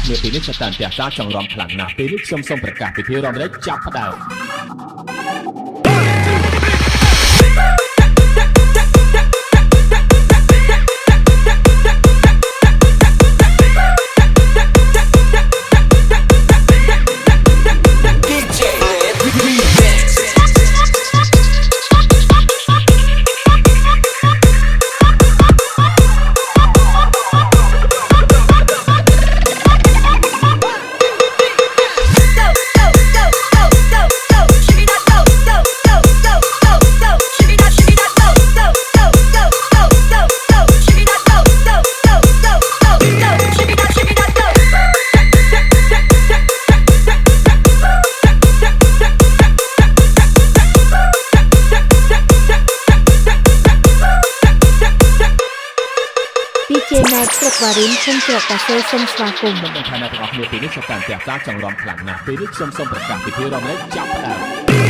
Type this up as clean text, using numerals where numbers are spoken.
គ្នាពេលនេះចាប់តាំងផ្ទះសារចង់រំខ្លាំងណាស់ពេលនេះខ្ញុំសូមប្រកាសពិធីរំលែកចាប់ផ្ដើមស្រុកវ៉ារីនខ្ញុំច្រកកាហ្វេសូមស្វាគមន៍ ខ្ញុំនឹងថាអ្នកទាំងអស់គ្នាពេលនេះចាប់តាំងផ្ទះសារចង់រំខ្លាំងណាស់ពេលនេះខ្ញុំសូមប្រកាសពិធីរំលែកចាប់ផ្ដើម